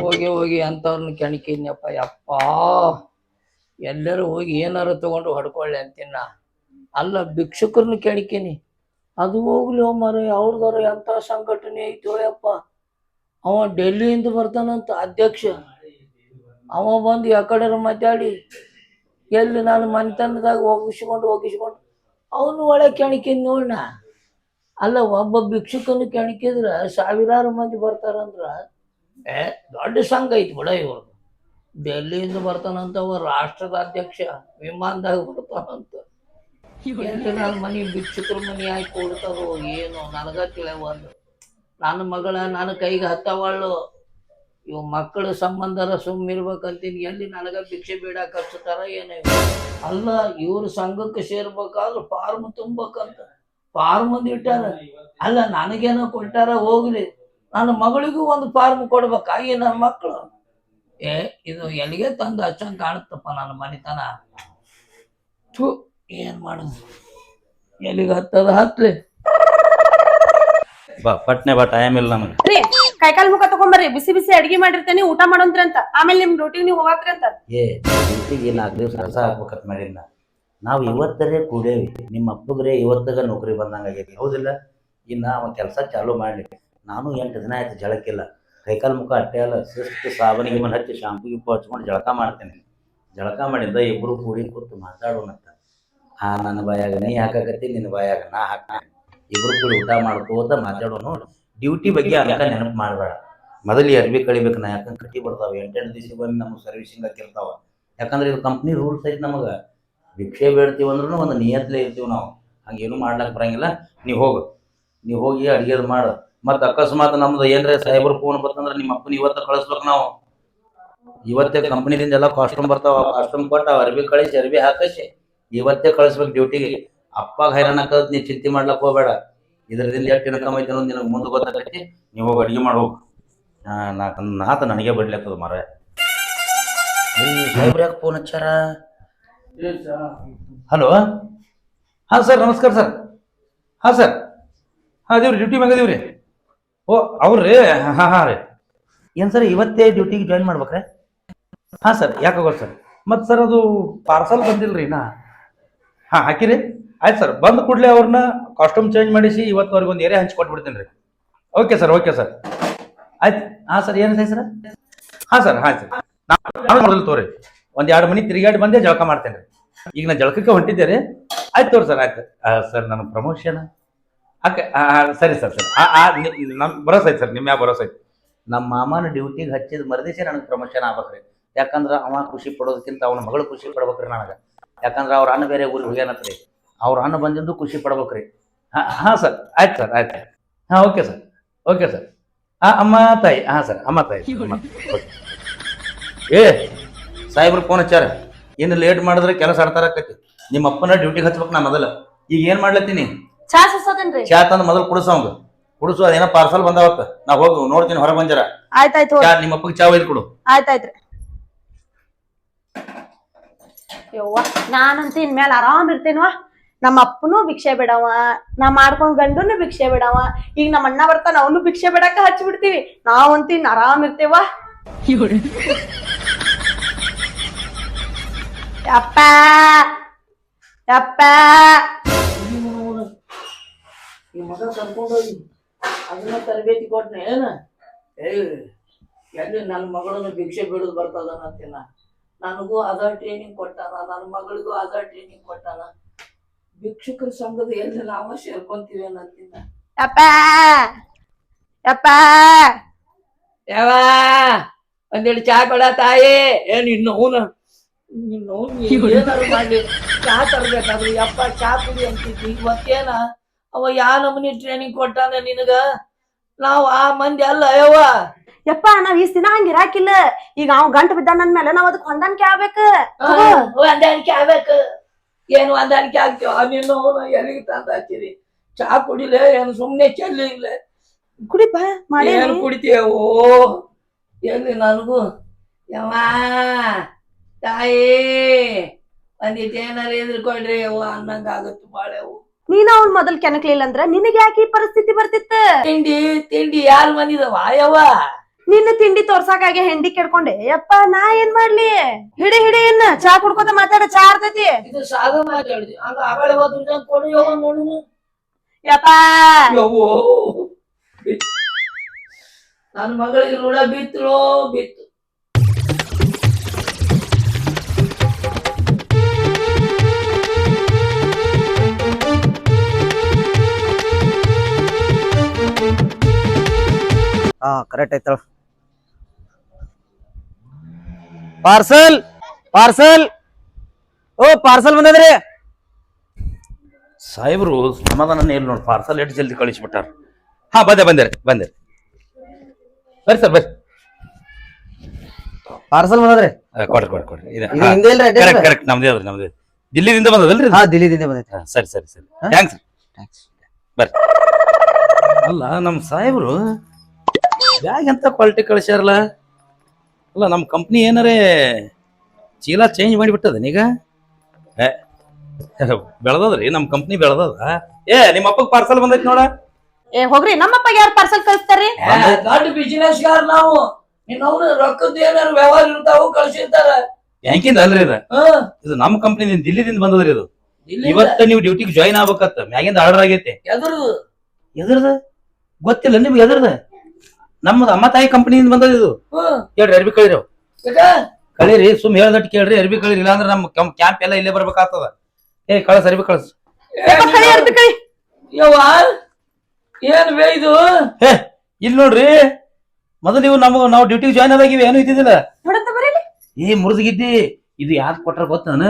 ಹೋಗಿ ಹೋಗಿ ಅಂಥವ್ರನ್ನ ಕೆಣಕಿದ್ನಪ್ಪ ಯಪ್ಪ. ಎಲ್ಲರೂ ಹೋಗಿ ಏನಾರು ತಗೊಂಡು ಹೊಡ್ಕೊಳ್ಳಿ ಅಂತೀನ. ಅಲ್ಲ ಭಿಕ್ಷುಕರನ್ನ ಕೆಣಕೀನಿ, ಅದು ಹೋಗ್ಲಿ ಮರ ಅವ್ರದಾರ ಎಂಥ ಸಂಘಟನೆ ಐತೋಯಪ್ಪ. ಅವ ಡೆಲ್ಲಿಯಿಂದ ಬರ್ತಾನಂತ ಅಧ್ಯಕ್ಷ. ಅವ ಬಂದು ಯಾಕಡೆ ಮಾತಾಡಿ ಎಲ್ಲಿ ನಾನು ಮನೆತನದಾಗ ಹೋಗಿಸ್ಕೊಂಡು ಅವನು ಒಳಗೆ ಕೆಣಕಿದ್ ನೋಡ್ನ. ಅಲ್ಲ ಒಬ್ಬ ಭಿಕ್ಷುಕನ್ನು ಕೆಣಕಿದ್ರ ಸಾವಿರಾರು ಮಂದಿ ಬರ್ತಾರಂದ್ರ ದೊಡ್ಡ ಸಂಘ ಐತಿ ಬಿಡ. ಇವ್ರದ್ದು ಡೆಲ್ಲಿಯಿಂದ ಬರ್ತಾನಂತವ, ರಾಷ್ಟ್ರದ ಅಧ್ಯಕ್ಷ, ವಿಮಾನದಾಗ ಬರ್ತಾನಂತ. ಎಲ್ಲಿ ನನ್ನ ಮನೆ ಭಿಕ್ಷುಕರ ಮನೆ ಆಗಿ ಕೊಡ್ತಾರೋ ಏನು ನನಗ ತಿಳಿಯಬಾರ್ದು. ನನ್ನ ಮಗಳ ನನ್ನ ಕೈಗೆ ಹತ್ತವಳು. ಇವು ಮಕ್ಕಳ ಸಂಬಂಧರ ಸುಮ್ಮಿರ್ಬೇಕಂತೀನಿ. ಎಲ್ಲಿ ನನಗ ಭಿಕ್ಷೆ ಬೇಡಕ್ಕೆ ಹಚ್ಚತಾರ ಏನೇ. ಅಲ್ಲ ಇವ್ರ ಸಂಘಕ್ಕೆ ಸೇರ್ಬೇಕಾದ್ರೆ ಫಾರ್ಮ್ ತುಂಬಬೇಕಂತ ಫಾರ್ಮ್ ಒಂದು ಇಟ್ಟಾರ. ಅಲ್ಲ ನನಗೇನೋ ಕೊಟ್ಟಾರ ಹೋಗ್ಲಿ, ನನ್ನ ಮಗಳಿಗೂ ಒಂದು ಫಾರ್ಮ್ ಕೊಡ್ಬೇಕಾಗಿ ನನ್ನ ಮಕ್ಕಳು. ಇದು ಎಲ್ಲಿಗೆ ತಂದು ಹಚ್ಚಂಗೆ ಕಾಣುತ್ತಪ್ಪ ನನ್ನ ಮನೆತನ. ಥೂ, ಏನ್ ಮಾಡುದು, ಎಲ್ಲಿಗೆ ಹತ್ತದ ಹತ್ಲಿ. ಬಾ ಪಟ್ನೆ ಬಾ, ಟೈಮ್ ಇಲ್ಲ ನಮಗೆ. ರೀ ಕೈಕಾಲ್ ಮುಖ ತಗೊಂಬರ್ರಿ, ಬಿಸಿ ಬಿಸಿ ಅಡಿಗೆ ಮಾಡಿರ್ತೇನೆ, ಊಟ ಮಾಡೋಂತ್ರಿ ಅಂತ. ಆಮೇಲೆ ನಿಮ್ ಡ್ಯೂಟಿಗೆ ನೀವು ಹೋಗಾಕ್ರಿ ಅಂತ. ಡ್ಯೂಟಿಗೆ 4 ದಿವಸ ರಸ ಹಾಕ್ಬೇಕಂತ ಮಾಡಿನ. ನಾವು ಇವತ್ತರೇ ಕೂಡೇವಿ, ನಿಮ್ಮ ಅಪ್ಪಗ್ರೆ ಇವತ್ತಾಗ ನೌಕರಿ ಬಂದಂಗೆ ಆಗೈತಿ, ಹೌದಿಲ್ಲ? ಇನ್ನು ಅವ ಕೆಲಸ ಚಾಲೂ ಮಾಡಲಿ. ನಾನು 8 ದಿನ ಆಯ್ತು ಜಳಕ್ಕಿಲ್ಲ. ಕೈಕಾಲು ಮುಖ ಅಟ್ಟೆ ಅಲ್ಲ, ಶಿಸ್ತು ಸಾಬನಿಗೆ ಮನೆ ಹಚ್ಚಿ ಶಾಂಪು ಗಿಪ್ಪು ಹಚ್ಕೊಂಡು ಜಳಕ ಮಾಡ್ತೇನೆ. ಜಳಕ ಮಾಡಿದ್ದ ಇಬ್ಬರು ಕೂಡಿ ಕೂತು ಮಾತಾಡೋಣಂತ. ನನ್ನ ಬಾಯಾಗ ನೀ ಹಾಕಕತ್ತಿ, ನಿನ್ನ ಬಾಯಾಗ ನಾ ಹಾಕ್ತೇನೆ. ಇಬ್ರು ಕೂಡಿ ಊಟ ಮಾಡ್ಕೋತ ಮಾತಾಡೋನು. ಡ್ಯೂಟಿ ಬಗ್ಗೆ ಅನ್ಕ ನೆನಪು ಮಾಡಬೇಡ. ಮೊದಲು ಅರ್ಬಿ ಕಳಿಬೇಕು. ನಾ ಯಾಕಂದ್ರೆ ಕಟ್ಟಿ ಬರ್ತಾವೆ 8 ದಿವಸ ಬಂದು ನಮಗೆ ಸರ್ವಿಸಿಂಗ್ ಹಾಕಿರ್ತಾವ. ಯಾಕಂದ್ರೆ ಇದು ಕಂಪ್ನಿ ರೂಲ್ಸ್ ಐತಿ. ನಮಗೆ ಭಿಕ್ಷೆ ಬೇಡ್ತೀವಿ ಅಂದ್ರೂ ಒಂದು ನಿಯತ್ಲೇ ಇರ್ತೀವಿ ನಾವು. ಹಂಗೇನು ಮಾಡ್ಲಿಕ್ಕೆ ಬರಂಗಿಲ್ಲ. ನೀವು ಹೋಗಿ ಅಡುಗೆದು ಮಾಡು. ಮತ್ತು ಅಕಸ್ಮಾತ್ ನಮ್ದು ಏನ್ರೆ ಸಾಹೇಬ್ರು ಫೋನ್ ಬರ್ತಂದ್ರೆ ನಿಮ್ಮ ಅಪ್ಪನ ಇವತ್ತು ಕಳಿಸ್ಬೇಕು. ನಾವು ಇವತ್ತೇ ಕಂಪ್ನಿದಿಂದ ಎಲ್ಲ ಕಾಸ್ಟ್ಯೂಮ್ ಬರ್ತಾವ, ಕಾಸ್ಟ್ಯೂಮ್ ಕೊಟ್ಟು ಅರ್ಬಿ ಕಳಿಸಿ ಅರ್ಬಿ ಹಾಕಿಸಿ ಇವತ್ತೇ ಕಳಿಸ್ಬೇಕು ಡ್ಯೂಟಿಗೆ. ಅಪ್ಪಾಗ ಹೈರಾಣ ಕಲ್ತು ನೀ ಚಿಂತೆ ಮಾಡ್ಲಕ್ಕೆ ಹೋಗಬೇಡ. ಇದರದಿಂದ ಎಷ್ಟು ಇನ್ಕಮ್ ಐತೆ ಅನ್ನೋದು ನಿನಗೆ ಮುಂದೆ ಗೊತ್ತಾಗೈತಿ. ನೀವು ಹೋಗಿ ಅಡುಗೆ ಮಾಡಿ ಹೋಗು. ನಾತ ನನಗೆ ಬಡ್ಲತ್ತದ ಮರ. ಸಾಹೇಬ್ರು ಯಾಕೆ ಫೋನ್ ಹಚ್ಚಾರ? ಹಲೋ, ಹಾಂ ಸರ್, ನಮಸ್ಕಾರ ಸರ್. ಹಾಂ ಸರ್, ಹಾಂ ಅದೇವ್ರಿ ಡ್ಯೂಟಿ ಮ್ಯಾಗ ಅದೀವ್ರಿ. ಓ ಅವ್ರಿ, ಹಾಂ ರೀ. ಏನು ಸರ್ ಇವತ್ತೇ ಡ್ಯೂಟಿಗೆ ಜಾಯಿನ್ ಮಾಡ್ಬೇಕ್ರೆ? ಹಾಂ ಸರ್, ಯಾಕಾಗೋದು ಸರ್? ಮತ್ತು ಸರ್ ಅದು ಪಾರ್ಸಲ್ ಬಂದಿಲ್ಲ ರೀ ನಾ. ಹಾಂ ಹಾಕಿರಿ, ಆಯ್ತು ಸರ್. ಬಂದು ಕೂಡಲೇ ಅವ್ರನ್ನ ಕಾಸ್ಟ್ಯೂಮ್ ಚೇಂಜ್ ಮಾಡಿಸಿ ಇವತ್ತು ಅವ್ರಿಗೆ ಒಂದು ಏರಿಯಾ ಹಂಚ್ಕೊಟ್ಬಿಡ್ತೀನಿ ರೀ. ಓಕೆ ಸರ್, ಓಕೆ ಸರ್, ಆಯ್ತು. ಹಾಂ ಸರ್, ಏನಿದೆ ಸರ್? ಹಾಂ ಸರ್, ಹಾಂ ಸರ್, ನಾನು ಮೊದಲು ತೋರಿ ಒಂದು 2 ಮನೆ ತಿರುಗಾಡಿ ಬಂದೇ ಜಳಕ ಮಾಡ್ತೇನೆ ರೀ. ಈಗ ನಾನು ಜಳಕಕ್ಕೆ ಹೊಂಟಿದ್ದೆ ರೀ. ಆಯ್ತು ತೋರಿ ಸರ್, ಆಯ್ತು ಸರ್. ನನ್ನ ಪ್ರಮೋಷನ್ ಓಕೆ, ಸರಿ ಸರ್. ನಮ್ಮ ಭರೋಸೆ ಐತೆ ಸರ್, ನಿಮ್ಮ ಯಾವ ಭರೋಸೆ ಐತೆ? ನಮ್ಮ ಮಾಮನ ಡ್ಯೂಟಿಗೆ ಹಚ್ಚಿದ ಮರದಿಸೆ ನನಗೆ ಪ್ರಮೋಷನ್ ಆಗ್ಬೇಕ್ರಿ. ಯಾಕಂದ್ರೆ ಅವ ಖುಷಿ ಪಡೋದಕ್ಕಿಂತ ಅವನ ಮಗಳು ಖುಷಿ ಪಡ್ಬೇಕ್ರಿ ನನಗೆ. ಯಾಕಂದ್ರೆ ಅವ್ರ ಅಣ್ಣ ಬೇರೆ ಊರಿಗೆ ಹೋಗ್ಯಾನತ್ರಿ. ಅವ್ರ ಅಣ್ಣ ಬಂದಿದ್ದು ಖುಷಿ ಪಡ್ಬೇಕ್ರಿ. ಹಾಂ ಸರ್, ಆಯ್ತು ಸರ್, ಆಯ್ತು. ಹಾಂ ಓಕೆ ಸರ್, ಓಕೆ ಸರ್. ಅಮ್ಮ ತಾಯಿ, ಹಾಂ ಸರ್, ಅಮ್ಮ ತಾಯಿ. ಏ ಸಾಹೇಬ್ರು ಫೋನ್ ಹಚ್ಚಾರ. ಇನ್ನು ಲೇಟ್ ಮಾಡಿದ್ರೆ ಕೆಲಸ ಆಡ್ತಾರಕ್ಕೈತಿ. ನಿಮ್ಮ ಅಪ್ಪನ ಡ್ಯೂಟಿಗೆ ಹಚ್ಬೇಕು. ನಾ ಮೊದಲು ಈಗ ಏನು ಮಾಡ್ಲತ್ತೀನಿ, ಚಾ ತಂದು ಮೊದಲು ಕುಡಿಸು. ಅದೇನೋ ಪಾರ್ಸಲ್ ಬಂದಾವತ್ತ. ನಾ ಹೋಗಿ ನೋಡ್ತೀನಿ, ಹೊರಗೆ ಬಂಜಾರ. ಆಯ್ತಾಯ್ತು, ನಿಮ್ಮ ಅಪ್ಪಗೆ ಚಾ ಒಯ್ದು ಕೊಡು. ಆಯ್ತಾಯ್ತ್ರಿ. ಯವ್ವ, ನಾನಂತೂ ಇನ್ಮೇಲೆ ಆರಾಮ್ ಇರ್ತೇನವ. ನಮ್ಮ ಅಪ್ಪನೂ ಭಿಕ್ಷೆ ಬಿಡವ, ನಾ ಮಾಡ್ಕೊಂಡ್ ಗಂಡನು ಭಿಕ್ಷೆ ಬಿಡವ. ಈಗ ನಮ್ಮ ಅಣ್ಣ ಬರ್ತಾನ, ಅವನು ಭಿಕ್ಷೆ ಬಿಡಾಕ ಹಚ್ಚಿ ಬಿಡ್ತೀವಿ. ನಾವಂತೂ ಇನ್ ಆರಾಮ್ ಇರ್ತೇವ. ಯಪ್ಪ ಯಪ್ಪ, ಈ ಮಗ ಕರ್ಕೊಂಡೋಗಿ ಅದನ್ನ ತರಬೇತಿ ಕೊಟ್ನೆ ಏನ. ಎಲ್ಲಿ ನನ್ನ ಮಗಳನ್ನು ಭಿಕ್ಷೆ ಬಿಡೋದು ಬರ್ತದನಂತಿನ. ನನಗೂ ಅದ ಟ್ರೈನಿಂಗ್ ಕೊಟ್ಟಾನ, ನನ್ನ ಮಗಳಿಗೂ ಅದ ಟ್ರೈನಿಂಗ್ ಕೊಟ್ಟಾನ. ಭಿಕ್ಷುಕರ ಸಂಘದ ಎಲ್ಲಿ ನಾವ ಸೇರ್ಕೊಂತೀವಿ ಅನ್ನಂತಿನ. ಯಪ್ಪ ಯಪ್ಪ ಯಾವ ಒಂದೆರಡು ಚಾ ಕೊಡ ತಾಯಿ. ನಿನ್ನವನ ಏನಾರು ಮಾಡ್ಲಿ, ಚಾ ತರ್ಬೇಕಾದ್ರು ಯಪ್ಪ ಚಾ ಕುಡಿ ಅಂತಿದ್ವಿ. ಇವತ್ತೇನ ಅವ ಯಾವ ನಮೂನಿ ಟ್ರೈನಿಂಗ್ ಕೊಟ್ಟಾನ ನಿನಗ? ನಾವ್ ಆ ಮಂದಿ ಅಲ್ಲ ಯವ್ವ. ಯಪ್ಪ ನಾವ್ ಇಷ್ಟ ದಿನ ಹಂಗ ಇರಾಕಿಲ್ಲ. ಈಗ ಅವ್ ಗಂಟು ಬಿದ್ದಾನಂದ್ಮೇಲೆ ನಾವ್ ಅದಕ್ಕೆ ಹೊಂದಾಣಿಕೆ ಆಗ್ಬೇಕು. ಹೊಂದಾಣಿಕೆ ಆಗ್ಬೇಕು. ಏನು ಹೊಂದಾಣಿಕೆ ಆಗ್ತೀವ? ನಿನ್ನವನ ಎಲ್ಲಿಗೆ ತಂದ ಹಚ್ಚಿರಿ? ಚಾ ಕುಡಿಲೆ ಏನು ಸುಮ್ನೆ ಚೆಲ್ಲಿ ಇಲ್ಲ? ಕುಡಿಪ ಮಾಡಿ. ಏನು ಕುಡಿತೀಯ? ಓ ಎಲ್ಲಿ ನನಗೂ ಯವ್ವ ತಾಯಿ ಒಂದಿಟ್ಟು ಏನಾರ ಎದ್ರುಕೊಳ್ರಿ ಅವ್ವ ಅನ್ನಂಗ ಆಗತ್ತು ಬಾಳೆವು. ನೀನ ಅವ್ನ್ ಮೊದಲ್ ಕೆಣಕ್ಲಿಲ್ಲ ಅಂದ್ರ ನಿನಗೆ ಯಾಕೆ ಈ ಪರಿಸ್ಥಿತಿ ಬರ್ತಿತ್ತ? ತಿಂಡಿ ತಿಂಡಿ ಯಾರ ಮನಿದವ ಯವ್ವ? ನಿನ್ನ ತಿಂಡಿ ತೋರ್ಸಾಕಾಗೆ ಹೆಂಡಿ ಕೆಡ್ಕೊಂಡೆ. ಯಪ್ಪ ನಾ ಏನ್ ಮಾಡ್ಲಿ? ಹಿಡಿ ಹಿಡಿ ಇನ್ನ ಚಾ ಕುಡ್ಕೋತ ಮಾತಾಡ, ಚಾ ಆರ್ತೈತಿ. ಇದು ಸಾಗ ಮಾತಾಡಿದ್ವಿ ಹಂಗ ಆಗಳ ಹೋದ್ರ ಕೊಡು ಯವ್ವ ನೋಡುನು. ಯಪ್ಪ ಯವ್ವೋ ನನ್ನ ಮಗಳಿಗೆ ಋಣ ಬಿತ್ತಲೋ ಬಿತ್ತು. ಕರೆಕ್ಟ್ ಐತಳ. ಪಾರ್ಸಲ್ ಪಾರ್ಸಲ್ ಓ ಪಾರ್ಸಲ್ ಬಂದದ್ರಿ. ಸಾಹೇಬ್ರು ಸಮಾಧಾನ ಇಲ್ಲ ನೋಡಿ, ಪಾರ್ಸಲ್ ಎಷ್ಟು ಜಲ್ದಿ ಕಳಿಸ್ಬಿಟ್ಟಾರ. ಹಾ ಬಂದೆ ಬಂದೆ ಬಂದೆ ಬರ್ರಿ ಸರ್ ಬರ್ರಿ. ಪಾರ್ಸಲ್ ಬಂದದ್ರಿ. ಕೊಡ್ರಿ ಕೊಡ್ರಿ ಕೊಡ್ರಿ. ಇದು ಹಿಂದೆ ಇಲ್ರಿ ಅಡ್ರೆಸ್? ಕರೆಕ್ಟ್ ಕರೆಕ್ಟ್ ನಮ್ದೇ ಅದ್ರಿ ನಮ್ದೇ. ದಿಲ್ಲಿದಿಂದ ಬಂದದಲ್ರಿ? ಹಾ ದಿಲ್ಲಿದಿಂದ ಬಂದೈತಿ. ಸರಿ ಸರಿ ಸರಿ ಥ್ಯಾಂಕ್ಸ್ ಬರ್ರಿ. ಅಲ್ಲ ನಮ್ಮ ಸಾಹೇಬ್ರು ಬ್ಯಾಗ್ ಎಂತ ಕ್ವಾಲಿಟಿ ಕಳಿಸ್ಯಾರಲ್ಲ. ಅಲ್ಲ ನಮ್ಮ ಕಂಪ್ನಿ ಏನಾರೇ ಚೀಲ ಚೇಂಜ್ ಮಾಡಿಬಿಟ್ಟದ ಈಗ. ಬೆಳೆದದ್ರಿ ನಮ್ಮ ಕಂಪ್ನಿ ಬೆಳೆದದ. ನಿಮ್ಮ ಅಪ್ಪಗೆ ಪಾರ್ಸಲ್ ಬಂದೈತಿ ನೋಡ. ಏ ಹೋಗ್ರಿ, ನಮ್ಮಪ್ಪಗೆ ಯಾರು ಪಾರ್ಸಲ್ ಕಳಿಸ್ತಾರ್ರಿ? ದೊಡ್ಡ ಬಿಸಿನೆಸ್ ಗಾರ್ ನಾವು. ಅವ್ನ ರೊಕ್ಕದ ಏನಾರು ವ್ಯವಹಾರ ಇರ್ತಾವು ಕಳ್ಸಿರ್ತಾರ. ಬ್ಯಾಂಕಿಂದ ಅಲ್ರಿ ಇದು ನಮ್ಮ ಕಂಪ್ನಿ ದಿಲ್ಲಿದಿಂದ ಬಂದದ್ರಿ ಇದು. ಇವತ್ತ ನೀವು ಡ್ಯೂಟಿಗೆ ಜಾಯಿನ್ ಆಗ್ಬೇಕತ್ತ ಮ್ಯಾಗಿಂದ ಆರ್ಡರ್ ಆಗೈತಿ. ಎದ್ರದು ಎದ್ರದ ಗೊತ್ತಿಲ್ಲ ನಿಮ್ಗೆ? ಎದ್ರದ? ನಮ್ಮದು ಅಮ್ಮ ತಾಯಿ ಕಂಪನಿಯಿಂದ ಬಂದದ ಇದು. ಹೇಳ್ರಿ ಅರ್ಬಿ ಕಳಿರಿ. ಕಳೀರಿ, ಸುಮ್ ಹೇಳ್ದಟ್ಟು ಕೇಳ್ರಿ. ಅರ್ಬಿ ಕಳೀರಿ, ಇಲ್ಲಾಂದ್ರೆ ನಮ್ಮ ಕ್ಯಾಂಪ್ ಎಲ್ಲ ಇಲ್ಲೇ ಬರ್ಬೇಕಾಗ್ತದ. ಕಳಸ್ ಅರ್ಬಿ ಕಳಸ್. ಯವ್ವ ಏನ್ ಬೇ ಇದು? ಇಲ್ಲಿ ನೋಡ್ರಿ, ಮೊದಲು ಇವು ನಾವು ಡ್ಯೂಟಿಗೆ ಜಾಯ್ನ್ ಆದಾಗಿವಿ ಏನು ಇದ್ದಿದ್ದಿಲ್ಲ. ಮುರಿದ್ಗಿದ್ದಿ. ಇದು ಯಾಕೆ ಕೊಟ್ರ ಗೊತ್ತಾನ?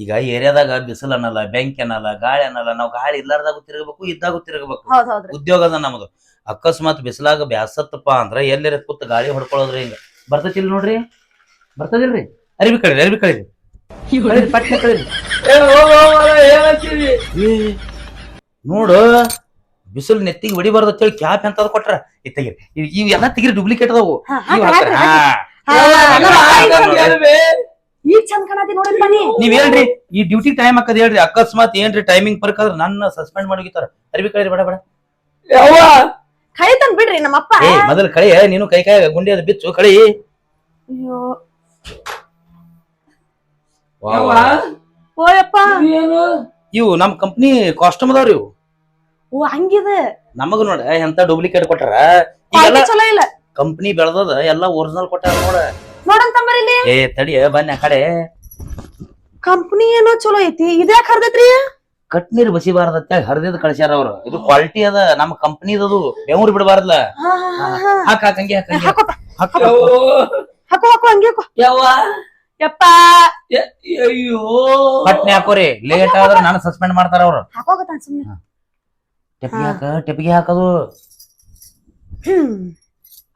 ಈಗ ಏರಿಯಾದಾಗ ಬಿಸಿಲು ಅನ್ನಲ್ಲ, ಬೆಂಕಿ ಅನ್ನಲ್ಲ, ಗಾಳಿ ಅನ್ನಲ್ಲ. ನಾವು ಗಾಳಿ ಇಲ್ಲಾರ್ದಾಗ ತಿರುಗಬೇಕು, ಇದ್ದಾಗ ತಿರುಗಬೇಕು. ಉದ್ಯೋಗ ಅದ ನಮ್ದು. ಅಕಸ್ಮಾತ್ ಬಿಸಿಲಾಗ ಬ್ಯಾಸತ್ತಪ್ಪ ಅಂದ್ರ ಎಲ್ಲರ ಕೂತ್ ಗಾಳಿ ಹೊಡ್ಕೊಳ್ಳೋದ್ರಿ. ಹಿಂಗ ಬರ್ತೈತಿಲ್ ನೋಡ್ರಿ, ಬರ್ತದಿಲ್ರಿ. ಅರಿವಿ ಕಳೀರಿ, ಅರಿವಿ ಕಳೀರಿ, ಪಟ್ನೆ ಕಳೀರಿ. ನೋಡು, ಬಿಸಿಲು ನೆತ್ತಿಗೆ ಹೊಡಿಬಾರ್ದು ಅಂತೇಳಿ ಕ್ಯಾಪ್ ಎಂತದ ಕೊಟ್ರ. ಇದು ತೆಗಿರಿ, ಇವ್ ಎಲ್ಲ ತೆಗಿರಿ, ಡೂಪ್ಲಿಕೇಟ್ ಅದಾವು. ಈಗ ಚಂದ ಕಾಣತಿ ನೋಡಿ ಬನ್ನಿ. ನೀವ್ ಹೇಳ್ರಿ, ಈ ಡ್ಯೂಟಿ ಟೈಮ್ ಹಾಕದ್ ಹೇಳ್ರಿ. ಅಕಸ್ಮಾತ್ ಏನ್ರಿ ಟೈಮಿಂಗ್ ಬರ್ಕಾದ್ರ ನನ್ನ ಸಸ್ಪೆಂಡ್ ಮಾಡಿಗಿತಾರ. ಅರಿವಿ ಕಳೀರಿ, ಬೇಡ ಬೇಡ. ಕಳಿತನ್ ಬಿಡ್ರಿ ನಮ್ಮಪ್ಪ. ಮೊದಲು ಕಳಿ, ನೀನು ಕೈ ಗುಂಡಿ ಅದು ಬಿಚ್ಚು ಕಳಿ. ಓಯಪ್ಪ ಇವು ನಮ್ ಕಂಪ್ನಿ ಕಾಸ್ಟ್ಯೂಮ್ ಅದಾವ್ರಿ. ಇವು ಓ ಹಂಗಿದೆ. ನಮಗ ನೋಡ ಎಂತ ಡೂಪ್ಲಿಕೇಟ್ ಕೊಟ್ಟಾರ. ಚಲೋ ಇಲ್ಲ. ಕಂಪ್ನಿ ಬೆಳದದ, ಎಲ್ಲ ಒರಿಜಿನಲ್ ಕೊಟ್ಟಾರ ನೋಡ. ನೋಡಂತಂಬರಿಲಿ. ತಡಿಯ ಬನ್ನಿ ಆ ಕಡೆ. ಕಂಪ್ನಿ ಏನೋ ಚಲೋ ಐತಿ, ಇದ್ಯಾಕ ಹರ್ದೈತ್ರಿ? ಕಟ್ ನೀರ್ ಬಸಿಬಾರ್ದತ್ತ ಹರಿದಿದ್ ಕಳ್ಸ್ಯಾರ ಅವ್ರು. ಇದು ಕ್ವಾಲಿಟಿ ಅದ, ನಮ್ಮ ಕಂಪ್ನಿದದು. ಬೆವ್ರು ಬಿಡಬಾರ್ದಲ್ಲ. ಹಾಕ ಹಂಗೆ ಹಾಕೋ ಹಾಕೋ ಹಂಗೆ ಯವ್ವ ಯಪ್ಪ. ಅಯ್ಯೋ ಪಟ್ನೆ ಹಾಕೋರಿ, ಲೇಟ್ ಆದ್ರೆ ನಾನು ಸಸ್ಪೆಂಡ್ ಮಾಡ್ತಾರ ಅವ್ರು. ಹಾಕೋಗತ್ತಾನ ಸುಮ್ಮನೆ. ಟೆಪಿಗೆ ಹಾಕದು.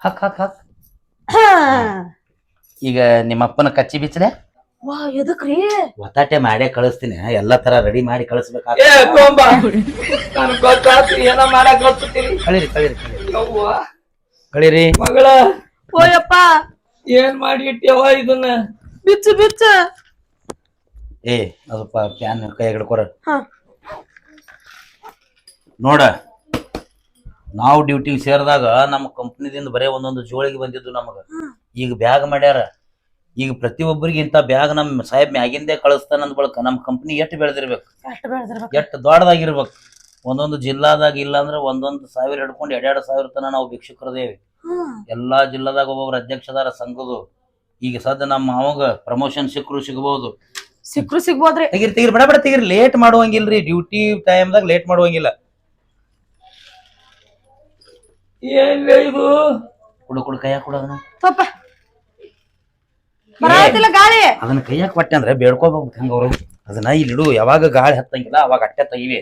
ಹಾಕ್ ಹಾಕ್ ಹಾಕ್. ಈಗ ನಿಮ್ಮಪ್ಪನ ಕಚ್ಚಿ ಬಿಚ್ಚಲೆ. ವಾ ಎದಕ್ರಿ? ಒತ್ತಾಟೆ ಮಾಡೇ ಕಳಿಸ್ತೀನಿ. ಎಲ್ಲಾ ತರ ರೆಡಿ ಮಾಡಿ ಕಳಿಸ್ಬೇಕಾಗ. ಏನ ಮಾಡಕ್ ಗೊತ್ತೀರಿ? ಕಳೀರಿ ಕಳೀರಿ ಕಳೀರಿ ಮಗಳ. ಓಯಪ್ಪ ಏನ್ ಮಾಡಿ ಇಟ್ಯವ ಇದನ್ನ? ಬಿಚ್ಚು ಬಿಚ್ಚ. ಅದು ಪ್ಯಾನ್ ಕೈ ಹಿಡ್ಕೊರ. ನೋಡ, ನಾವು ಡ್ಯೂಟಿಗೆ ಸೇರಿದಾಗ ನಮ್ಮ ಕಂಪ್ನಿದಿಂದ ಬರೇ ಒಂದೊಂದು ಜೋಳಿಗೆ ಬಂದಿದ್ದು ನಮಗ. ಈಗ ಬ್ಯಾಗ್ ಮಾಡ್ಯಾರ. ಈಗ ಪ್ರತಿಯೊಬ್ಬರಿಗೆ ಇಂಥ ಬ್ಯಾಗ್ ನಮ್ಮ ಸಾಹೇಬ್ ಮ್ಯಾಗಿಂದೇ ಕಳಿಸ್ತಾನ ಅಂದ್ ಬಳಕ ನಮ್ಮ ಕಂಪ್ನಿ ಎಷ್ಟು ಬೆಳೆದಿರ್ಬೇಕು, ಎಷ್ಟು ದೊಡ್ಡದಾಗಿರ್ಬೇಕು. ಒಂದೊಂದು ಜಿಲ್ಲಾದಾಗ ಇಲ್ಲ ಅಂದ್ರೆ 1,000 ಹಿಡ್ಕೊಂಡು 2,000 ತನ ನಾವು ಭಿಕ್ಷುಕರದೇವಿ. ಎಲ್ಲಾ ಜಿಲ್ಲಾದಾಗ ಒಬ್ಬೊಬ್ರು ಅಧ್ಯಕ್ಷದಾರ ಸಂಘದು. ಈಗ ಸದ್ಯ ನಮ್ಮ ಅವಾಗ ಪ್ರಮೋಷನ್ ಸಿಗ್ಬಹುದು. ಸಿಗ್ಬೋದ್ರಿ. ತೆಗಿರಿ ಬಡ ಬಡ ತೆಗಿರಿ. ಲೇಟ್ ಮಾಡುವಂಗಿಲ್ರಿ, ಡ್ಯೂಟಿ ಟೈಮ್ದಾಗ ಲೇಟ್ ಮಾಡುವಂಗಿಲ್ಲ. ಏನ್ ಇದು? ಕುಡು ಕೈಯಾಗ ಕೊಡ ಅದನ್ನ. ಗಾಳಿ ಅದನ್ನ ಕೈಯಾಗ ಕೊಟ್ಟೆ ಅಂದ್ರೆ ಬೇಡ್ಕೋಬೇಕು ಹಂಗ ಅವ್ರು. ಅದನ್ನ ಇಲ್ಲಿಡು, ಯಾವಾಗ ಗಾಳಿ ಹತ್ತಂಗಿಲ್ಲ ಅವಾಗ ಅಟ್ಟೆ ತೆಗಿವಿ.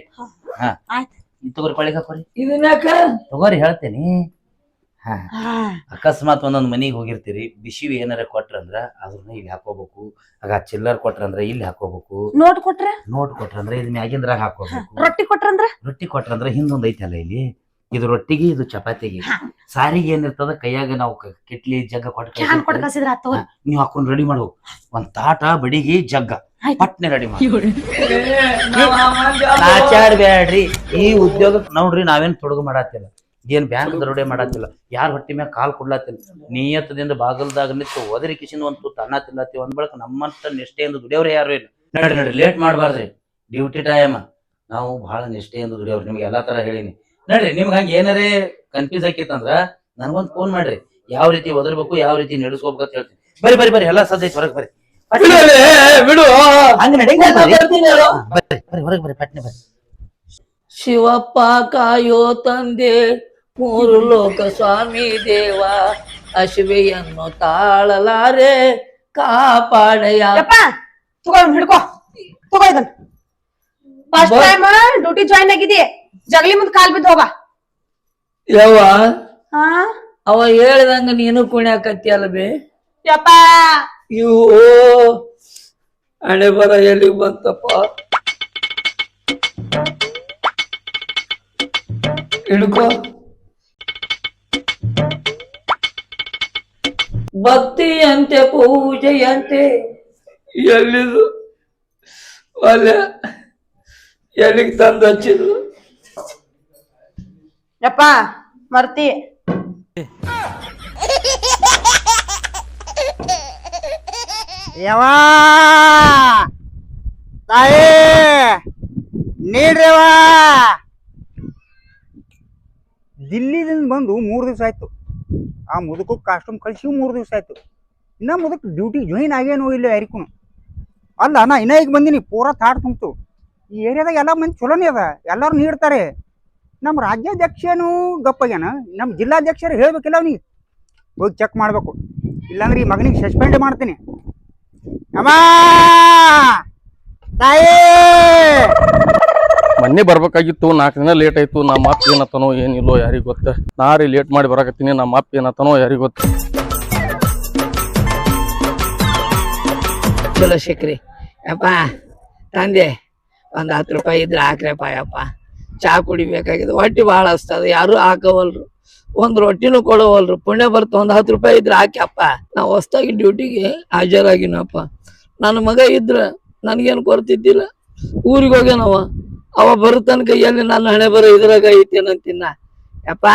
ತಗೋರಿ ಕೊಳ್ಳಿಗೆ ಹಾಕೋರಿ. ಇದನ್ಯಾಕ ತಗೋರಿ ಹೇಳ್ತೇನಿ. ಅಕಸ್ಮಾತ್ ಒಂದೊಂದ್ ಮನಿಗ್ ಹೋಗಿರ್ತೀರಿ, ಬಿಸಿವಿ ಏನಾರ ಕೊಟ್ರಂದ್ರ ಅದನ್ನ ಇಲ್ಲಿ ಹಾಕೋಬೇಕು. ಆಗ ಚಿಲ್ಲರ್ ಕೊಟ್ರಂದ್ರ ಇಲ್ಲಿ ಹಾಕೋಬೇಕು. ನೋಟ್ ಕೊಟ್ರಂದ್ರ ಇದ್ ಮ್ಯಾಗಿಂದ್ರಾಗ ಹಾಕೋಬೇಕು. ರೊಟ್ಟಿ ಕೊಟ್ರಂದ್ರ ಹಿಂದೊಂದ್ ಐತಲ್ಲ ಇಲ್ಲಿ, ಇದು ರೊಟ್ಟಿಗೆ, ಇದು ಚಪಾತಿಗೆ. ಸಾರಿಗೆ ಏನಿರ್ತದ ಕೈಯಾಗ ನಾವು ಕಿಟ್ಲಿ ಜಗ್ಗ ಕೊಟ್ಟ ನೀವ್ ಹಾಕೊಂಡ್ ರೆಡಿ ಮಾಡ್ಬೇಕು. ಒಂದ್ ತಾಟ ಬಡಿಗಿ ಜಗ್ಗ ಪಟ್ನೆ ರೆಡಿ ಮಾಡಿ ನಾಚಾಡ್ಬ್ಯಾಡ್ರಿ. ಈ ಉದ್ಯೋಗ ನೋಡ್ರಿ ನಾವೇನ್ ತೊಡಗು ಮಾಡತ್ತಿಲ್ಲ, ಏನ್ ಬ್ಯಾಂಕ್ ದರೋಡೆ ಮಾಡತ್ತಿಲ್ಲ, ಯಾರ ಹೊಟ್ಟಿ ಮ್ಯಾಗ ಕಾಲ್ ಕೊಡ್ಲತ್ತಿಲ್ಲ. ನಿಯತ್ತದಿಂದ ಬಾಗಲ್ದಾಗ ನಿಂತು ಒದರಿ ಕಿಸಿನ ಒಂದು ತುತ್ತು ಅನ್ನ ತಿನ್ಲತ್ತೀವಿ. ಒಂದ್ ಬಳಕ ನಮ್ಮಂತ ನಿಷ್ಠೆಯಿಂದ ದುಡಿಯೋರು ಯಾರು ಇಲ್ಲ. ನಡ್ರಿ ಲೇಟ್ ಮಾಡ್ಬಾರ್ದ್ರಿ, ಡ್ಯೂಟಿ ಟೈಮ್. ನಾವು ಬಹಳ ನಿಷ್ಠೆಯಿಂದ ದುಡಿಯೋರು, ನಿಮ್ಗೆ ಎಲ್ಲಾ ತರ ಹೇಳಿನಿ. ನಡ್ರಿ, ನಿಮ್ಗೆ ಹಂಗ ಏನಾರೇ ಕನ್ಫ್ಯೂಸ್ ಆಕಿತ್ತಂದ್ರ ನನ್ಗೊಂದ್ ಫೋನ್ ಮಾಡ್ರಿ, ಯಾವ ರೀತಿ ಒದರ್ಬೇಕು ಯಾವ ರೀತಿ ನಡೆಸ್ಕೋಬೇಕು ಅಂತ ಹೇಳ್ತೀನಿ. ಬರ್ರಿ ಎಲ್ಲಾ ಸದ್ಯ ಹೊರಗೆ ಬರ್ರಿ. ಬಿಡು ಹಂಗ ನಡಿ ಹೊರಗೆ ಬರ್ರಿ, ಪಟ್ನೆ ಬರ್ರಿ. ಶಿವಪ್ಪ ಕಾಯೋ ತಂದೆ, ಮೂರು ಲೋಕ ಸ್ವಾಮಿ ದೇವ, ಅಶ್ವೆಯನ್ನು ತಾಳಲಾರೆ ಕಾಪಾಡಯ. ಯಪ್ಪ ಹಿಡ್ಕೋ ಇದನ್. ಫಸ್ಟ್ ಟೈಮ್ ಡ್ಯೂಟಿ ಜಾಯಿನ್ ಆಗಿದಿ, ಜಗಲಿ ಮುಂದ್ ಕಾಲ್ ಬಿದ್ದು ಹೋಗ. ಯವ್ವ, ಹಾ ಅವ ಹೇಳ್ದಂಗ ನೀನು ಕುಣ್ಯಾಕತ್ತಿ ಅಲ್ಬೇ. ಯಪ್ಪ ಇವು ಹಣೆ ಬರ ಎಲ್ಲಿಗೆ ಬಂತಪ್ಪ. ಹಿಡ್ಕೋ. ಭಕ್ತಿಯಂತೆ ಪೂಜೆಯಂತೆ ಎಲ್ಲಿದು ಒಲೆ ಎಲ್ಲಿಗೆ ತಂದು ಹಚ್ಚಿದ್ರು. ಯಪ್ಪ ಮರ್ತಿ. ಯವ್ವಾ ತಾಯಿ ನೀಡ್ರವ್ವ. ದಿಲ್ಲಿದಿಂದ ಬಂದು 3 ದಿವಸ ಆಯ್ತು. ಆ ಮುದುಕು ಕಾಸ್ಟ್ಯೂಮ್ ಕಳ್ಸಿ 3 ದಿವಸ ಆಯ್ತು. ಇನ್ನ ಮುದುಕ್ ಡ್ಯೂಟಿ ಜಾಯಿನ್ ಆಗೇನೋ ಇಲ್ಲ ಯಾರಿಗೂ. ಅಲ್ಲ ನಾ ಇನ್ನ ಈಗ ಬಂದಿನಿ, ಪೂರಾ ಥಾಟ್ ತುಂಬಿತು. ಈ ಏರಿಯಾದಾಗ ಎಲ್ಲ ಮಂದಿ ಚಲೋನೇ ಅದ, ಎಲ್ಲರೂ ನೀಡ್ತಾರೆ. ನಮ್ಮ ರಾಜ್ಯಾಧ್ಯಕ್ಷನು ಗಪ್ಪಾಗ್ಯಾನ, ನಮ್ಮ ಜಿಲ್ಲಾಧ್ಯಕ್ಷರು ಹೇಳ್ಬೇಕಿಲ್ಲ ಅವ್ನಿಗೆ. ಹೋಗಿ ಚೆಕ್ ಮಾಡ್ಬೇಕು, ಇಲ್ಲಾಂದ್ರೆ ಈ ಮಗನಿಗೆ ಸಸ್ಪೆಂಡ್ ಮಾಡ್ತೀನಿ. ಅಮ್ಮ ತಾಯಿ ಮೊನ್ನೆ ಬರ್ಬೇಕಾಗಿತ್ತು, 4 ದಿನ ಲೇಟ್ ಆಯ್ತು. ನಮ್ಮ ಅಪ್ಪ ಏನತ್ತನೋ ಏನಿಲ್ಲೋ ಯಾರಿಗ ಗೊತ್ತ. ನಾರಿ ಲೇಟ್ ಮಾಡಿ ಬರಾಕತ್ತೀನಿ, ನಮ್ಮ ಅಪ್ಪ ಏನತ್ತನೋ ಯಾರಿಗ ಗೊತ್ತ. ಚಲೋ ಸಿಕ್ರಿ ಯಪ್ಪ. ತಂದೆ ಒಂದ್ 10 ರೂಪಾಯಿ ಇದ್ರೆ ಹಾಕ್ರಪ್ಪ ಯಪ್ಪ. ಚಾ ಕುಡಿಬೇಕಾಗಿದೆ, ಹೊಟ್ಟಿ ಭಾಳ ಹಸ್ತದ, ಯಾರು ಹಾಕವಲ್ರು, ಒಂದ್ ರೊಟ್ಟಿನೂ ಕೊಡವಲ್ರು. ಪುಣ್ಯ ಬರ್ತ ಒಂದ್ 10 ರೂಪಾಯಿ ಇದ್ರೆ ಹಾಕ್ಯಪ್ಪ. ನಾ ಹೊಸ್ದಾಗಿ ಡ್ಯೂಟಿಗೆ ಹಾಜರಾಗಿನಪ್ಪ. ನನ್ನ ಮಗ ಇದ್ರ ನನ್ಗೇನು ಕೊಡ್ತಿದ್ದಿಲ್ಲ. ಊರಿಗೆ ಹೋಗ್ಯಾನವ, ಅವ ಬರೋ ತನಕ ಎಲ್ಲಿ ನನ್ನ ಹಣೆ ಬರೋ ಇದ್ರಾಗ ಐತೇನಂತಿನ್ನ. ಯಪ್ಪ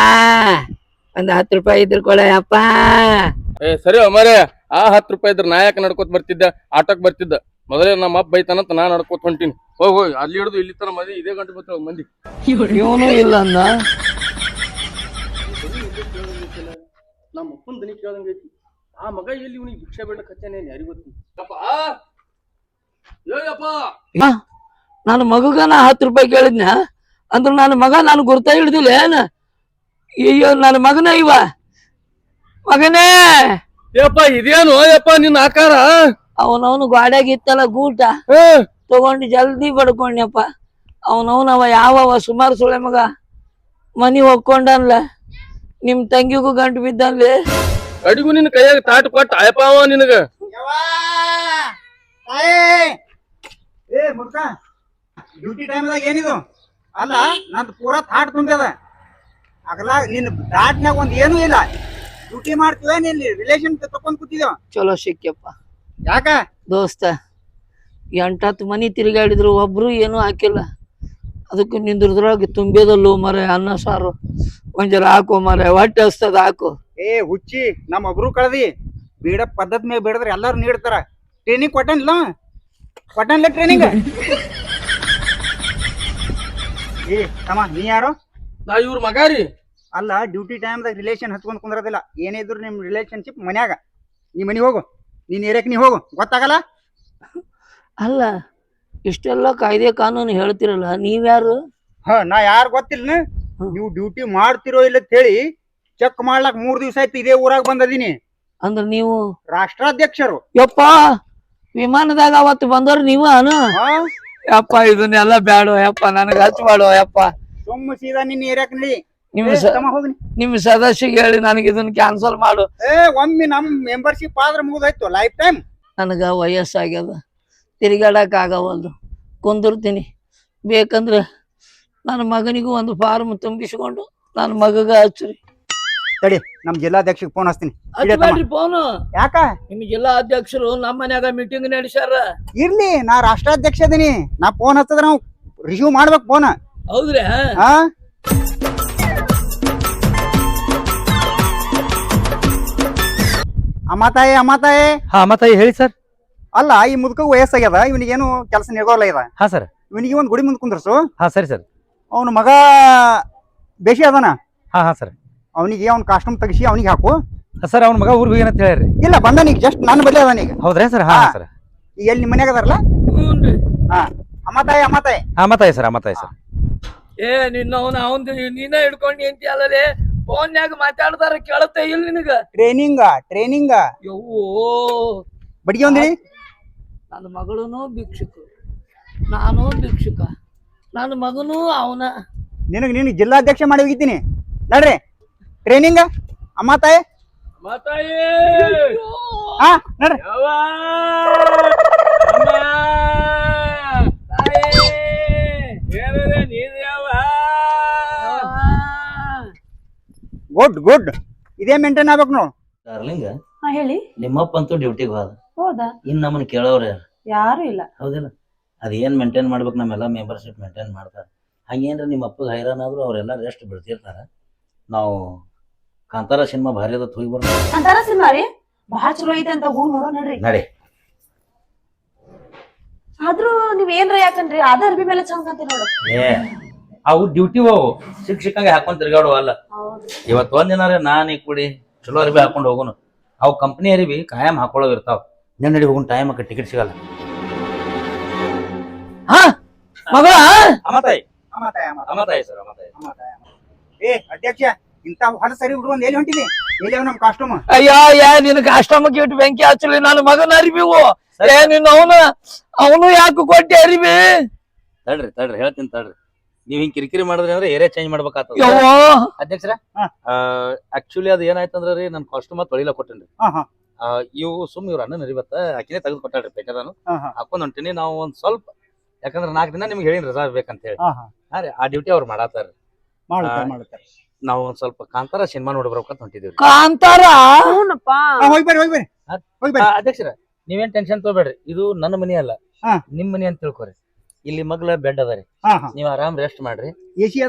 ಒಂದ್ 10 ರೂಪಾಯಿ ಇದ್ರ ಕೊಡ ಯಪ್ಪ. ಸರಿ ಮರೆ, ಆ 10 ರೂಪಾಯಿ ಇದ್ರೆ ನಾ ಯಾಕೆ ನಡ್ಕೋತ ಬರ್ತಿದ್ದೆ, ಆಟೋಕ್ ಬರ್ತಿದ್ದ. ಮೊದಲೇ ನಮ್ಮ ಅಪ್ಪ ಬೈತಾನಂತ ನಾ ನಡ್ಕೋತ ಹೊಂಟೀನಿ. ಹೋಗಿ ಅಲ್ಲಿ ಹಿಡಿದು ಇಲ್ಲಿ ತರ ಮದಿ ಇದೇ ಗಂಟೆ ಬರ್ತಾವ ಮಂದಿ. ಇವನು ಇಲ್ಲ ಅಂದ. ನಮ್ಮ ಅಪ್ಪನ ದನಿ ಕೇಳಂಗ ಐತಿ. ಆ ಮಗ ಎಲ್ಲಿ ಇವನಿಗೆ ಭಿಕ್ಷೆ ಬೇಡಕ್ ಹಚ್ಚಾನೇನು ಯಾರಿಗ ಗೊತ್ತು. ನನ್ನ ಮಗಗ ನಾ 10 ರೂಪಾಯಿ ಕೇಳಿದ್ನ ಅಂದ್ರ ನನ್ನ ಮಗ ನಾನು ಗುರ್ತ ಹಿಡ್ದಿಲ್ಲ ಏನ? ಅಯ್ಯೋ ನನ್ನ ಮಗನ ಇವ ಮಗನೇ. ಯಪ್ಪ ಇದೇನು ಯಪ್ಪ ನಿನ್ನ ಆಕಾರ? ಅವನವನು ಗಾಡ್ಯಾಗ ಇತ್ತಲ್ಲ ಗೂಟ ತಗೊಂಡು ಜಲ್ದಿ ಬಡ್ಕೊಂಡ್ಯಪ್ಪ. ಅವನವನವ ಯಾವವ ಸುಮಾರು ಸುಳೆ ಮಗ ಮನಿ ಹೋಗ್ಕೊಂಡನ್ಲ, ನಿಮ್ ತಂಗಿಗೂ ಗಂಟು ಬಿದ್ದನ್ಲಿ. ಅಡಿಗೂ ನಿನ್ನ ಕೈಯಾಗ ತಾಟ್ ಕೊಟ್ಟ ಅಯ್ಯಪ್ಪ ಅವ ನಿನಗ. ಡ್ಯೂಟಿ ಟೈಮ್ದಾಗ ಏನಿದು ಅಲ್ಲ, ನಂದು ಪೂರಾ ಥಾಟ್ ತುಂಬ್ಯದ. ಆಗಲ್ಲ ನಿನ್ನ ದಾಟ್ನಾಗ ಒಂದ್ ಏನೂ ಇಲ್ಲ. ಡ್ಯೂಟಿ ಮಾಡ್ತೀವ ನಿನ್ ರಿಲೇಷನ್ ತಕೊಂಡ್ ಕೂತಿದೇವ. ಚಲೋ ಸಿಕ್ಕ್ಯಪ್ಪ. ಯಾಕ ದೋಸ್ತ 8-10 ಮನಿ ತಿರುಗಾಡಿದ್ರು ಒಬ್ರು ಏನೂ ಹಾಕಿಲ್ಲ. ಅದಕ್ಕೆ ನಿಂದ್ರದ್ರಾಗ ತುಂಬ್ಯದಲ್ಲೋ ಮರ ಅನ್ನ ಸಾರು ಒಂದ್ ಜರ ಹಾಕೋ ಮರ, ಹೊಟ್ಟೆ ಹಸ್ತದ ಹಾಕು. ಹುಚ್ಚಿ ನಮ್ಮ ಒಬ್ರು ಕಳ್ದಿ ಬೀಡ ಪದ್ಧತಿ ಮೇಲೆ ಬೇಡದ್ರೆ ಎಲ್ಲಾರು ನೀಡ್ತಾರ. Training ಕೊಟ್ಟನಿಲ್ಲ training. ತಮ್ಮ ನೀ ಯಾರು? ನಾ ಇವ್ರ ಮಗ ರೀ. ಅಲ್ಲ ಡ್ಯೂಟಿ ಟೈಮ್ದಾಗ ರಿಲೇಷನ್ ಹಚ್ಕೊಂಡ್ ಕುಂದ್ರದಿಲ್ಲ. ಏನೇ ಇದ್ರು ನಿಮ್ ರಿಲೇಷನ್ಶಿಪ್ ಮನ್ಯಾಗ. ನೀ ಮನಿ ಹೋಗು, ನೀನ್ ಏರಿಯಾಕ್ ನೀ ಹೋಗು, ಗೊತ್ತಾಗಲ್ಲ? ಅಲ್ಲ ಇಷ್ಟೆಲ್ಲ ಕಾಯ್ದೆ ಕಾನೂನು ಹೇಳ್ತಿರಲ್ಲ, ನೀವ್ಯಾರು? ನಾ ಯಾರು ಗೊತ್ತಿಲ್ಲ. ನೀವು ಡ್ಯೂಟಿ ಮಾಡ್ತಿರೋ ಇಲ್ಲ ಅಂತ ಹೇಳಿ ಚೆಕ್ ಮಾಡ್ಲಾಕ್ 3 ದಿವಸ ಆಯ್ತು. ಇದೇ ಊರಾಗ ಬಂದದೀನಿ. ಅಂದ್ರ ನೀವು ರಾಷ್ಟ್ರಾಧ್ಯಕ್ಷರು. ಯಪ್ಪ ವಿಮಾನದಾಗ ಅವತ್ತು ಬಂದವ್ರು ನೀವ? ಯಪ್ಪ ಇದನ್ನೆಲ್ಲ ಬ್ಯಾಡೋ ಯಪ್ಪ, ನನಗ ಹಚ್ಬಾಡೋ ಯಪ್ಪ. ಸೊಮ್ಮ ಸೀದಾ ನಿನ್ನ ಏರಿಯಾಕ್ ನಡಿ. ನಿಮ್ ಸದಸ್ಯಗೆ ಹೇಳಿ ನನಗೆ ಇದನ್ನ ಕ್ಯಾನ್ಸಲ್ ಮಾಡು. ಒಮ್ಮೆ ನಮ್ ಮೆಂಬರ್ಶಿಪ್ ಆದ್ರೆ ಮುಗಿದೋಯ್ತು ಲೈಫ್ ಟೈಮ್. ನನಗ ವಯಸ್ಸಾಗ್ಯದ, ತಿರುಗಾಡಕ್ ಆಗವಲ್ದು, ಕುಂದಿರ್ತೀನಿ. ಬೇಕಂದ್ರೆ ನನ್ನ ಮಗನಿಗೂ ಒಂದು ಫಾರ್ಮ್ ತುಂಬಿಸ್ಕೊಂಡು ನನ್ನ ಮಗಗ ಹಚ್ಚ್ರಿ. ತಡಿ ನಮ್ ಜಿಲ್ಲಾಧ್ಯಕ್ಷಗೆ ಫೋನ್ ಹಚ್ತೀನಿ. ಹಚ್ಬೇಡ್ರಿ ಫೋನು. ಯಾಕ ನಿಮ್ ಜಿಲ್ಲಾ ಅಧ್ಯಕ್ಷರು ನಮ್ಮ ಮನ್ಯಾಗ ಮೀಟಿಂಗ್ ನಡೆಸ್ಯಾರ. ಇರ್ಲಿ, ನಾ ರಾಷ್ಟ್ರಾಧ್ಯಕ್ಷ ಅದೀನಿ. ನಾ ಫೋನ್ ಹಚ್ಚದ್ರ ನಾವು ರಿಸೀವ್ ಮಾಡ್ಬೇಕು ಫೋನ್. ಹೌದ್ರಿ? ಹಾ ಅಮ್ಮತಾಯಿ ಹಾ ಮತ್ತ ಹೇಳಿ ಸರ್. ಅಲ್ಲ, ಈ ಮುದುಕ ವಯಸ್ಸಾಗ್ಯದ, ಇವನಿಗೇನು ಕೆಲಸ ನಿರ್ಗೋಲ್ಲ ಇದ. ಹಾ ಸರ್. ಇವನಿಗೆ ಒಂದ್ ಗುಡಿ ಮುಂದ್ ಕುಂದ್ರಸು. ಹಾ ಸರಿ ಸರ್. ಅವನ ಮಗ ಬೇಸಿ ಅದಾನ. ಹಾ ಹಾ ಸರ್. ಅವನಿಗೆ ಅವ್ನ ಕಾಸ್ಟ್ಯೂಮ್ ತೆಗಿಸಿ ಅವನಿಗೆ ಹಾಕು. ಸರ್ ಅವ್ನ ಮಗ ಊರಿಗೆ ಏನಂತ ಹೇಳ್ರಿ? ಇಲ್ಲ, ಬಂದಾನೀಗ ಜಸ್ಟ್ ನನ್ನ ಬಲ್ಲಿ ಅದಾನೀಗ. ಹೌದ್ರಾ ಸರ್? ಹಾ ಸರ್. ಈಗ ಎಲ್ಲಿ ನಿಮ್ಮ ಮನ್ಯಾಗ ಅದಾರಲ್ಲ? ಹ್ಞೂನ್ರಿ. ಹಾ ಅಮ್ಮತಾಯಿ. ಹಾ ಮತ್ತಾಯ್ ಸರ್. ಏ ನಿನ್ನ ಅವಂದು ನೀನ ಹಿಡ್ಕೊಂಡಿ ಅಂತ ಅಲ್ಲದೆ ಫೋನ್ಯಾಗ ಮಾತಾಡ್ತಾರ ಕೇಳತ್ತೆ ಇಲ್ಲ ನಿನಗ? ಟ್ರೈನಿಂಗ್ ಯವ್ವೋ, ಬಡಿಗೆ ಒಂದಿರಿ. ನನ್ನ ಮಗಳೂನು ಭಿಕ್ಷುಕ, ನಾನು ಭಿಕ್ಷುಕ, ನನ್ನ ಮಗನೂ ಅವನ. ನಿನಗೆ ಜಿಲ್ಲಾಧ್ಯಕ್ಷ ಮಾಡಿ ಹೋಗಿದ್ದೀನಿ ನಡ್ರಿ. ಟ್ರೈನಿಂಗ್ ಅಮ್ಮತಾಯಿ. ಹಾ ನಡ್ರಿ. ಗುಡ್ ಇದೇ ಮೇಂಟೈನ್ ಆಗ್ಬೇಕು ನೋಡು. ಡಾರ್ಲಿಂಗ್, ಹಾ ಹೇಳಿ. ನಿಮ್ಮಪ್ಪ ಅಂತೂ ಡ್ಯೂಟಿಗೆ ಹೋದ. ಹೌದಾ? ಇನ್ ನಮ್ಮನ್ನ ಕೇಳೋರು ಯಾರು? ಯಾರು ಇಲ್ಲ. ಹೌದಿಲ್ಲ? ಅದೇನ್ ಮೇಂಟೈನ್ ಮಾಡ್ಬೇಕು, ನಮ್ಮೆಲ್ಲ ಮೆಂಬರ್ಶಿಪ್ ಮೇಂಟೈನ್ ಮಾಡ್ತಾರೆ. ಹಂಗೇನ್ರ ನಿಮ್ಮ ಅಪ್ಪಗೆ ಹೈರಾಣ ಆದ್ರೂ ಅವರೆಲ್ಲ ರೆಸ್ಟ್ ಬಿಡ್ತಿರ್ತಾರ. ನಾವು ಕಾಂತಾರ ಸಿನಿಮಾ ಭಾರಿ ಅದ, ಹೋಗಿ ಬರ್ತೀವಿ. ಅಂತಾರ ಸಿನಿಮಾ ರೀ ಬಹಳ ಚಲೋ ಐತೆ ಅಂತ ಹೋಗಿ ನೋಡೋಣ ನಡ್ರಿ. ನಡಿ. ಆದ್ರೂ ನೀವ್ ಏನ್ರ ಯಾಕನ್ರಿ ಅದ ಅರ್ಬಿ ಮೇಲೆ ಚಂದ ಕಾಂತೀರಿ ನೋಡು. ಏ ಅವು ಡ್ಯೂಟಿ ಅವು ಸಿಕ್ಕಂಗೆ ಹಾಕೊಂಡ್ ತಿರ್ಗಾಡು ಅಲ್ಲ. ಇವತ್ತು ಒಂದಿನಾರ ನಾನ್ ಈ ಕೂಡಿ ಚಲೋ ಅರಿಬಿ ಹಾಕೊಂಡು ಹೋಗೋನು. ಅವು ಕಂಪ್ನಿ ಅರಿಬಿ ಕಾಯಂ ಹಾಕೊಳ್ಳೋ ಇರ್ತಾವ. ನಡಿ ಹೋಗೋಣ, ಟೈಮ್ ಟಿಕೆಟ್ ಸಿಗಲ್ಲ. ಹಾ ಮಗ. ಅಮ್ಮತಾಯಿ ಸರ್. ಏ ಅಧ್ಯಕ್ಷ, ಇಂತ ಹೊರ ಸರಿ ಬಿಡು. ಒಂದ್ ಎಲ್ಲಿ ಹೊಂಟಿನಿ? ಎಲ್ಲಿ ನಮ್ ಕಾಸ್ಟ್ಯೂಮ್? ಅಯ್ಯ ನಿನ್ ಕಾಷ್ಟಮಕ್ಕೆ ಇಟ್ಟು ಬೆಂಕಿ ಹಚ್ಚಲಿ. ನನ್ನ ಮಗನ ಅರಿಬಿವು. ಏ ನಿನ್ನ ಅವನು ಯಾಕೆ ಕೊಟ್ಟೆ ಅರಿಬಿ? ತಡ್ರಿ ಹೇಳ್ತೀನಿ ತಡ್ರಿ. ನೀವ್ ಹಿಂಗ್ ಕಿರಿಕಿರಿ ಮಾಡಿದ್ರಿ ಅಂದ್ರೆ ಏರಿಯಾ ಚೇಂಜ್ ಮಾಡ್ಬೇಕಾಗ್ತದ. ಅಧ್ಯಕ್ಷರ, ಆಕ್ಚುಲಿ ಅದ್ ಏನಾಯ್ತಂದ್ರ ರೀ, ನನ್ ಕಾಸ್ಟ್ಯೂಮ್ ತೊಳಿಲ ಕೊಟ್ಟೇನ್ರಿ. ಇವು ಇವ್ರ ಅಣ್ಣ ನರಿಬತ್ತ ಆಕಿನೇ ತೆಗೆದು ಕೊಟ್ಟಾಡ್ರಿ ಪೇಟರನು. ಹಾಕೊಂಡ್ ಹೊಂಟಿನಿ. ನಾವು ಒಂದ್ ಸ್ವಲ್ಪ, ಯಾಕಂದ್ರ 4 ದಿನ ನಿಮ್ಗೆ ಹೇಳಿನ್ ರಜಾ ಬೇಕಂತ ಹೇಳಿ. ಆ ಡ್ಯೂಟಿ ಅವ್ರು ಮಾಡಾತಾರ. ನಾವು ಒಂದ್ ಸ್ವಲ್ಪ ಕಾಂತಾರ ಸಿನಿಮಾ ನೋಡಿ ಬರ್ಬೇಕಂತ ಹೊಂಟಿದೀವಿ. ಕಾಂತಾರ? ಹೋಗಿ ಬರ್ರಿ. ಅಧ್ಯಕ್ಷರ, ನೀವೇನ್ ಟೆನ್ಷನ್ ತಗೋಬೇಡ್ರಿ. ಇದು ನನ್ನ ಮನಿ ಅಲ್ಲ, ನಿಮ್ ಮನಿ ಅಂತ ತಿಳ್ಕೊರಿ. ಇಲ್ಲಿ ಮಗ್ಲ ಬೆಡ್ ಅದ ರೀ, ನೀವ್ ಆರಾಮ್ ರೆಸ್ಟ್ ಮಾಡ್ರಿ. ಎಸಿ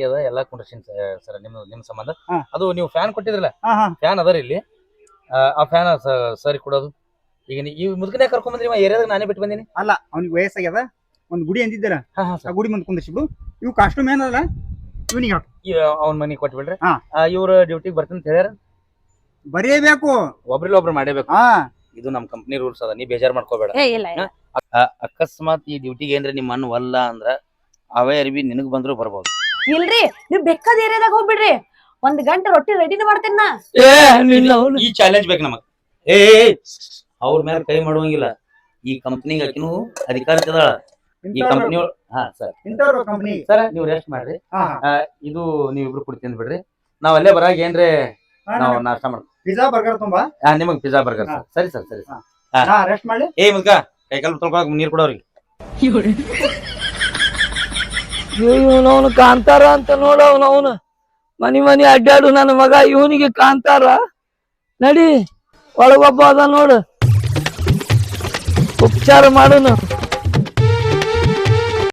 ಅದ ಎಲ್ಲಾ ಕುಂಡ್ರಸಿನ್ ಸರ್ ನಿಮ್ ಸಂಬಂಧ. ಅದು ನೀವು ಫ್ಯಾನ್ ಕೊಟ್ಟಿದ್ರಲ್ಲ, ಫ್ಯಾನ್ ಅದ ರೀ ಇಲ್ಲಿ. ಆ ಫ್ಯಾನ್ ಸರಿ ಕೊಡೋದು. ಈಗ ಈ ಮುದುಕನೇ ಕರ್ಕೊಂಡ್ ಬಂದ್ರಿ, ಏರಿಯಾದಾಗ ನಾನೇ ಬಿಟ್ಟು ಬಂದಿನಿ. ಅಲ್ಲ, ಅವ್ನಿಗೆ ವಯಸ್ಸಾಗ್ಯದ. ಒಂದ್ ಗುಡಿ ಅಂದಿದ್ದಾರ, ಆ ಗುಡಿ ಮುಂದ್ ಕುಂದಿಸಿಬಿಡು. ಇವ್ ಕಾಸ್ಟ್ಯೂಮ್ ಏನಲ್ಲ ಇವನಿಗೆ ಹಾಕು. ಅವ್ನ ಮನಿ ಕೊಟ್ಬಿಡ್ರಿ. ಇವ್ರ ಡ್ಯೂಟಿಗೆ ಬರ್ತೀನಿ ಅಂತ ಹೇಳ್ಯಾರ. ಬರೀಬೇಕು, ಒಬ್ರಿಲ್ಲ ಒಬ್ರು ಮಾಡೇಬೇಕು. ಇದು ನಮ್ ಕಂಪ್ನಿ ರೂಲ್ಸ್ ಅದ, ನೀ ಬೇಜಾರ್ ಮಾಡ್ಕೋಬೇಡ. ಅಕಸ್ಮಾತ್ ಈ ಡ್ಯೂಟಿಗೆ ಏನ್ರಿ ನಿಮ್ಮ ಅಣ್ಣ ವಲ್ಲ ಅಂದ್ರ ಅವೇ ಅರಿವಿ ನಿನಗ್ ಬಂದ್ರು ಬರ್ಬೋದು. ಇಲ್ರಿ, ನೀವ್ ಬೆಕ್ಕದ ಏರಿಯಾದಾಗ ಹೋಗ್ಬಿಡ್ರಿ. 1 ಗಂಟೆ ರೊಟ್ಟಿ ರೆಡಿನ ಮಾಡ್ತೇನ. ಈ ಚಾಲೆಂಜ್ ಬೇಕು ನಮಗ್. ಅವ್ರ ಮೇಲೆ ಕೈ ಮಾಡುವಂಗಿಲ್ಲ. ಈ ಕಂಪ್ನಿಗೆ ಆಕಿನೂ ಅಧಿಕಾರ ಇದಾಳ. ಈ ಕಂಪ್ನಿ ಸರ್, ನೀವು ರೆಸ್ಟ್ ಮಾಡ್ರಿ. ಇದು ನೀವಿಬ್ರು ಕುಡ್ತೀನಿ ಬಿಡ್ರಿ. ನಾವ್ ಅಲ್ಲೇ ಬರಾಗ ಏನ್ರಿ ನಾವು ನಾಷ್ಟ ಮಾಡ್ತೀವಿ. ಪಿಜ್ಜಾ ಬರ್ಗರ್ ತುಂಬಾ ನಿಮಗ್ ಪಿಜ್ಜಾ ಬರ್ಗರ್ ಸರ್. ಸರಿ ರೆಸ್ಟ್ ಮಾಡಿ. ಮುದ್ಕ ಕೈಕಾಲು ತೊಳ್ಕೊಳಕ್ ನೀರ್ ಕೊಡೋರಿಗೆ. ಇವನವನು ಕಾಂತಾರ ಅಂತ ನೋಡ. ಅವನವನು ಮನಿ ಅಡ್ಡಾಡು ನನ್ನ ಮಗ. ಇವನಿಗೆ ಕಾಂತಾರ? ನಡಿ, ಒಳಗೊಬ್ಬ ಅದ ನೋಡು, ಉಪಚಾರ ಮಾಡೋನು.